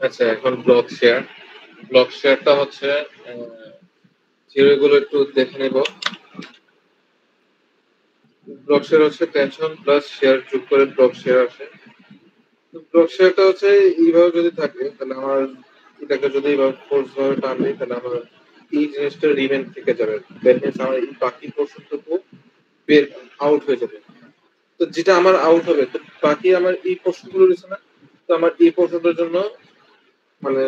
আচ্ছা, এখন ব্লক শেয়ারটা হচ্ছে থিওরিগুলো একটু দেখে নেব। ব্লক শেয়ার হচ্ছে টেনশন প্লাস শেয়ার যোগ করে ব্লক শেয়ার আসে। তো ব্লক শেয়ারটা হচ্ছে এইভাবে যদি থাকে তাহলে আমার এটাকে যদি এইভাবে ফোর্স ভাবে টানি তাহলে আমার এই জিনিসটা রিমেন থেকে যাবে। দ্যাট মিনস আমার এই বাকি পোর্শনটুকু বের আউট হয়ে যাবে। তো যেটা আমার আউট হবে তো বাকি আমার এই পোর্শন গুলো রয়েছে না, তো আমার এই পোর্শনটার জন্য মানে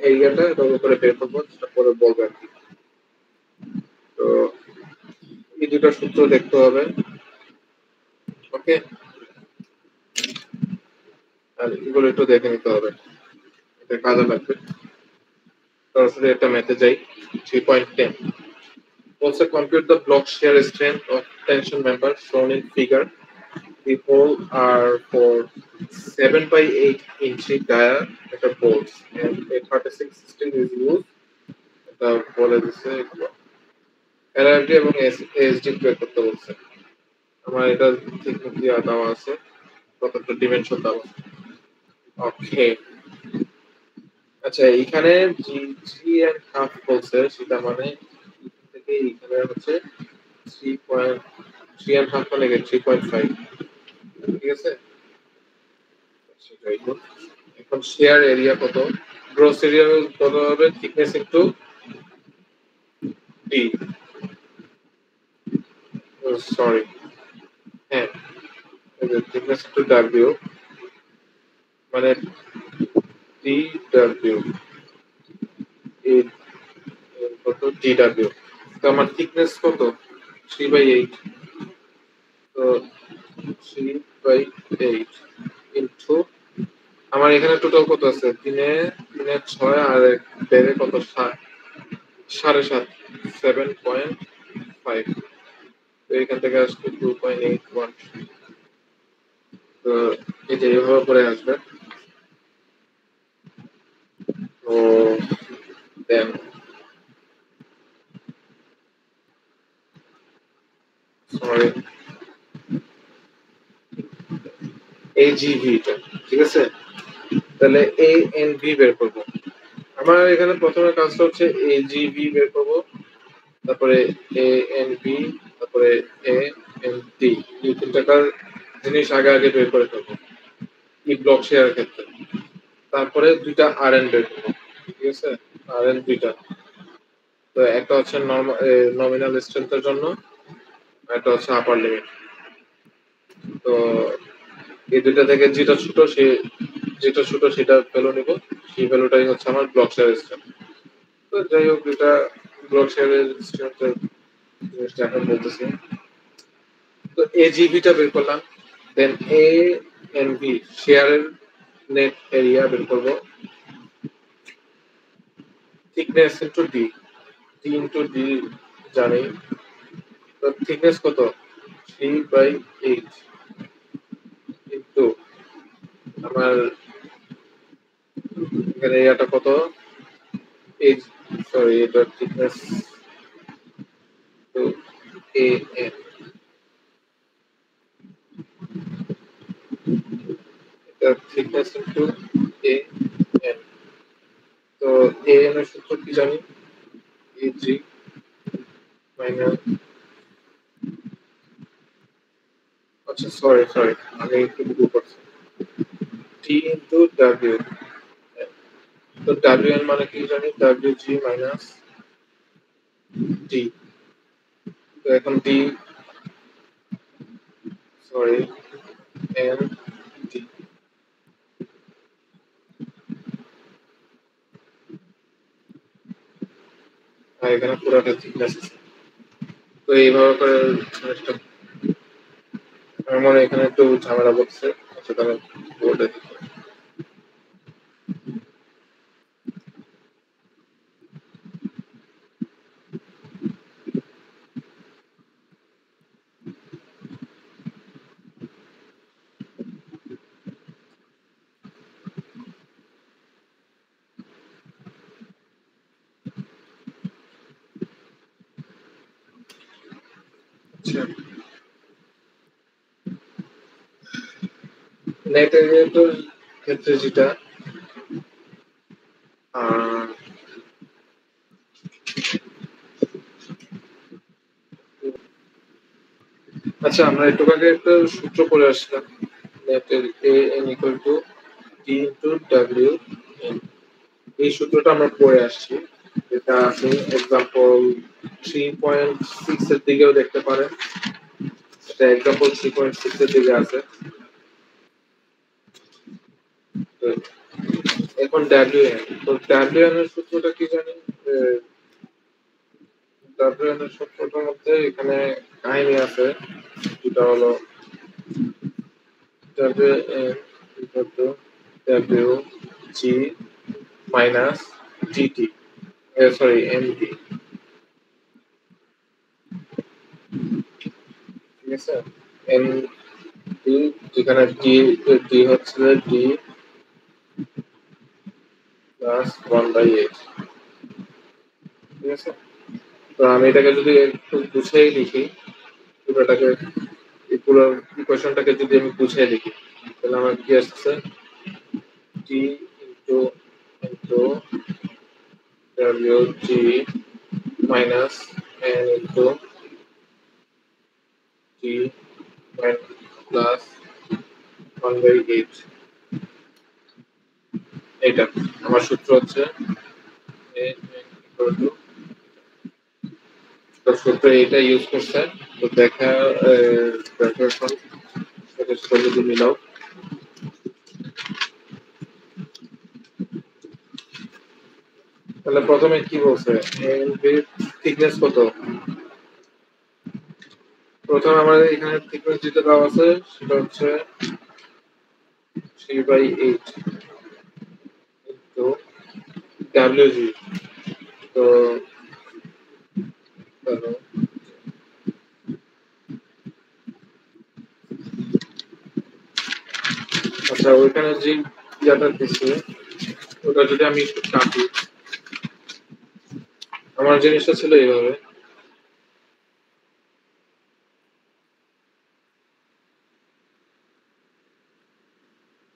এরিয়াটা এভাবে করে বের করবো, যেটা পরে বলবো আর কি। তো এই দুটো সূত্র দেখতে হবে। ওকে, আর এগুলো একটু দেখে নিতে হবে, এটা কাজে লাগবে। সরাসরি একটা ম্যাথে যাই। 3.10 also compute the block shear strength of tension member shown in figure. The hole are for 7 by 8 inch diameter bolts and a 36 system is used. এটা বলে দিচ্ছে এলআরডি এবং এসডি বের করতে বলছে। আমার এটা ঠিক দেওয়া দেওয়া আছে, কতটা ডিমেনশন দেওয়া আছে। ওকে, আচ্ছা এখানে জি থ্রি অ্যান্ড হাফ বলছে, সেটা মানে এখান থেকে এখানে হচ্ছে 3.3 মানে 3.5, ঠিক আছে। সেটাই তো। এখন শেয়ার এরিয়া কত, গ্রস এরিয়া কত হবে, থিকনেস ইনটু ডি, সরি, হ্যাঁ, থিকনেস ইনটু ডাব্লিউ, মানে ডি ডাব্লিউ কত, ডি ডাব্লিউ। তো আমার থিকনেস কত, 3/8, তো 3/8 ইনটু আমার এখানে টোটাল কত আছে, তিনে তিনে 6 আর দেড়ে কত, 7.5, 7.5। তো এখান থেকে আসবে 2.81। তো এই যে এভাবে করে আসবে। তো দেন সরি, এই জিভিটা, ঠিক আছে। তাহলে এ এন ভি বের করবো। আমার এখানে প্রথমে কাজটা হচ্ছে এ জি ভি বের করবো, তারপরে এ এন বি, তারপরে এ এন ডি। এই তিনটাকার জিনিস আগে আগে বের করে ফেলবো এই ব্লক শেয়ারের ক্ষেত্রে। তারপরে দুইটা আর এন বের করবো, ঠিক আছে। আর এন দুইটা, তো একটা হচ্ছে নমিনাল স্ট্রেংথের জন্য, একটা হচ্ছে আপার লিমিট। তো এই দুইটা থেকে যেটা ছোট সেটা ভ্যালু নিব, সেই ভ্যালুটাই হচ্ছে আমার ব্লক শেয়ার স্ট্রেংথ। তো যাই হোক, এটা ব্লক শেয়ারের স্ট্রেংথের জিনিসটা এখন বলতেছি। তো এজিভিটা বের করলাম, দেন এ এন বি শেয়ারের নেট এরিয়া বের করব, thickness into D, D into D জানি। তো থিকনেস কত, 3/8 ইনটু আমার এখানে এরিয়াটা কত, এই সরি এটা থিকনেস টু এ এন, এটা থিকনেস ইনটু এ এন। তো এ এন এর সূত্র কি জানি, এ জি মাইনাস, আচ্ছা সরি সরি, আমি একটু ভুল করছি, টি ইনটু ডাব্লিউ। তো ডাব্লিউ এন মানে কি জানি, ডাব্লিউ জি মাইনাস ডি। তো এখন ডি, সরি, এন ডি, আর এখানে পুরোটা থিকনেস আছে। তো এইভাবে করে জিনিসটা, আমার মনে হয় এখানে একটু ঝামেলা করছে। আচ্ছা তাহলে বোর্ডে দিতে হবে। আচ্ছা, নেট এরিয়াটার ক্ষেত্রে যেটা, আর আচ্ছা, আমরা একটু আগে একটা সূত্র পড়ে আসলাম, নেটের A N equal to T into W. এই সূত্রটা আমরা পড়ে আসছি, এটা আপনি এক্সাম্পল 3.6 এর দিকেও দেখতে পারেন। এটা এক্সাম্পল 3.6 এর দিকে আছে। তো এখন ডাব্লিউএন, তো ডাব্লিউএন এর সূত্রটা কি জানি? ডাব্লিউএন এর সূত্রটার মধ্যে এখানে কাহিনী আছে, যেটা হলো W N equal to W G minus DT, sorry MD, ঠিক আছে? এন ডি, যেখানে ডি ডি হচ্ছে ডি প্লাস 1/8, ঠিক আছে? তো আমি এটাকে যদি একটু গুছিয়ে লিখি, পুরোটাকে, এই পুরো ইকুয়েশনটাকে যদি আমি গুছিয়ে লিখি, তাহলে আমার কি আসছে? T into into W G minus N into T plus 1/8। এইটা আমার সূত্র হচ্ছে সূত্র এটা ইউজ করছে। তো দেখা এখন সাথে সাথে যদি মিলাও, তাহলে প্রথমে কি বলছে, থিকনেস কত? প্রথমে আমাদের এখানে থিকনেস যেটা দেওয়া আছে সেটা হচ্ছে 3/8 ইন্টু ডাব্লিউজি। তো আচ্ছা, ওইখানে যে ইয়াটা দিচ্ছে ওটা যদি আমি একটু কাটি, আমার জিনিসটা ছিল এইভাবে,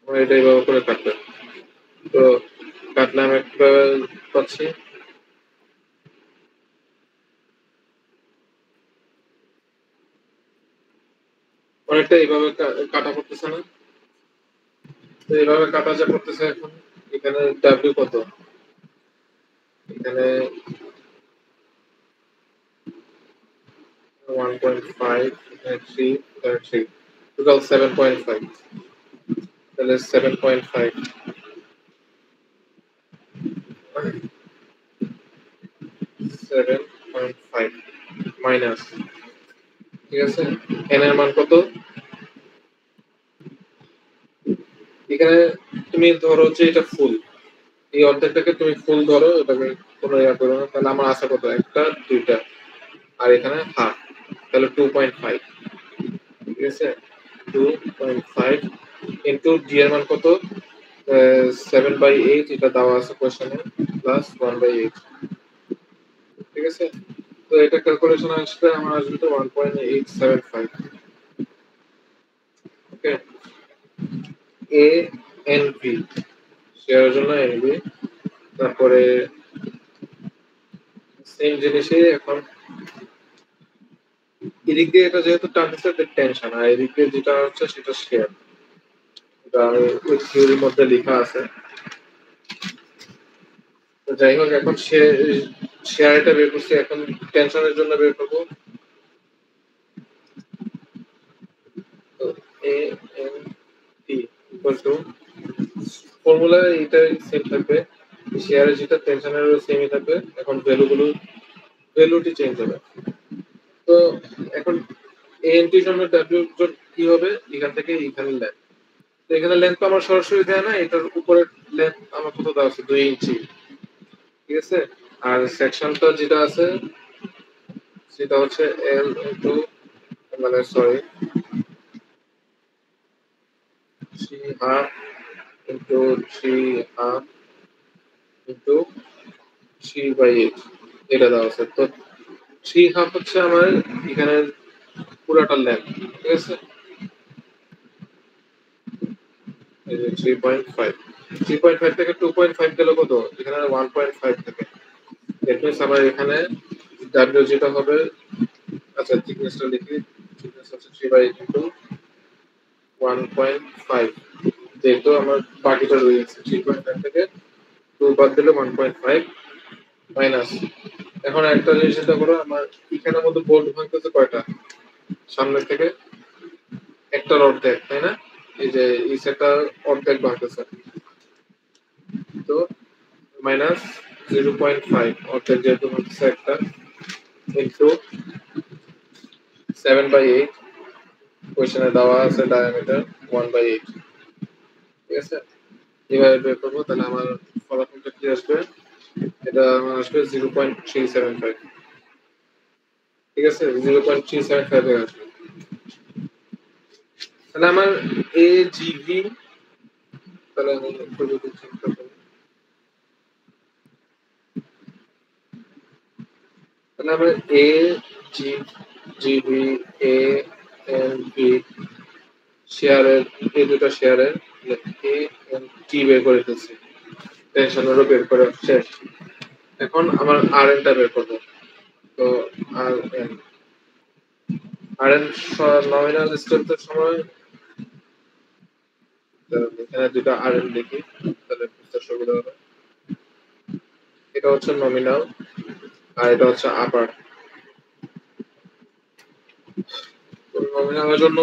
আমার এটা এইভাবে করে কাটবে। তো কাটলে আমি একটা পাচ্ছি, অনেকটা এইভাবে কাটা পড়তেছে না? তো এইভাবে কাটা যা করতেছে এখন, এখানে ডাব্লিউ কত? এখানে 1.5, এখানে 3, এখানে 3, টোটাল 7.5। তাহলে 7.5 7.5 মাইনাস, ঠিক আছে, এন এর মান কত? এখানে তুমি ধরো যে এটা ফুল, এই অর্ধেকটাকে তুমি ফুল ধরো, এটাকে কোনো ইয়া করো না, তাহলে আমার আশা কত? একটা, দুইটা, আর এখানে হাফ, তাহলে 2.5, ঠিক আছে? 2.5 ইন্টু ডি এর মান কত? 7/8, এটা দেওয়া আছে কোশ্চেনে, প্লাস 1/8, ঠিক আছে? তো এটা ক্যালকুলেশন আসলে আমার আসবে তো 1.875। ওকে, এ এন ভি, শেয়ারের জন্য এন ভি। তারপরে সেম জিনিসই এখন এদিক দিয়ে এটা যেহেতু টানতেছে টেনশন, আর এদিক দিয়ে যেটা হচ্ছে সেটা শেয়ার, এটা আমি ওই থিওরির মধ্যে লেখা আছে। তো যাই হোক, এখন শেয়ারটা বের করছি, এখন টেনশনের জন্য বের করবো। তো A N T equal to, formula এটা সেম থাকবে, শেয়ারের যেটা টেনশনেরও সেমই থাকবে, এখন ভ্যালুটি চেঞ্জ হবে। তো এখন এএনটির জন্য ডাব্লিউ কি হবে? এখান থেকে এখানে লেন্থ, তো এখানে লেন্থ তো আমার সরাসরি দেয় না, এটার উপরে লেন্থ আমার কত দেওয়া আছে? 2 ইঞ্চি, ঠিক আছে? আর সেকশনটা যেটা আছে সেটা হচ্ছে এল ইন্টু, মানে সরি, 3.5 ইন্টু 3.5 ইন্টু 3/8, এটা দেওয়া আছে। তো 3.5 হচ্ছে আমার এখানে পুরাটা লেন্থ, ঠিক আছে? এই যে 3.5, 3.5 থেকে 2.5 গেল কত? এখানে 1.5 থেকে। দ্যাট মিন্স আমার এখানে ডাব্লিউ যেটা হবে, আচ্ছা থিকনেসটা লিখি, থিকনেস হচ্ছে 3/8 ইন্টু 1.5, যেহেতু আমার বাকিটা রয়ে গেছে 3.5 থেকে 2 বাদ দিলে 1.5 মাইনাস। এখন একটা জিনিস চিন্তা করো, আমার এখানের মধ্যে বোল্ট ভাঙতেছে কয়টা? সামনের থেকে একটার অর্ধেক, তাই না? এই যে এই সেটটা অর্ধেক ভাঙতেছে, তো মাইনাস 0.5 অর্ধেক যেহেতু ভাঙতেছে একটা, ইন্টু 7/8, কোয়েশ্চেনে দেওয়া আছে ডায়ামিটার 1/8, ঠিক আছে? এভাবে বের করবো, তাহলে আমার ফলাফলটা কি আসবে? এটা আমার আসবে 0.375, ঠিক আছে? 0.375 আসবে। তাহলে আমার এ জিভি, তাহলে আমি একটু যদি চিন্তা করি, তাহলে আমার এ জি জিভি এ এন ভি শেয়ারের, এই দুটো শেয়ারের এ এন টি বের করে ফেলছি, টেনশনেরও বের করে শেষ। এখন আমার আর এনটা বের করবো। তো আর এন, আর এন নমিনাল স্ট্রেংথের সময়, এখানে দুটো আর এন দেখি, তাহলে বুঝতে সুবিধা হবে। এটা হচ্ছে নমিনাল আর এটা হচ্ছে আপার। নমিনালের জন্য,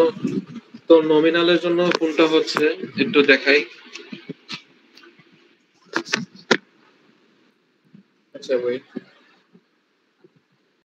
তো নমিনালের জন্য কোনটা হচ্ছে একটু দেখাই। আচ্ছা ভাই,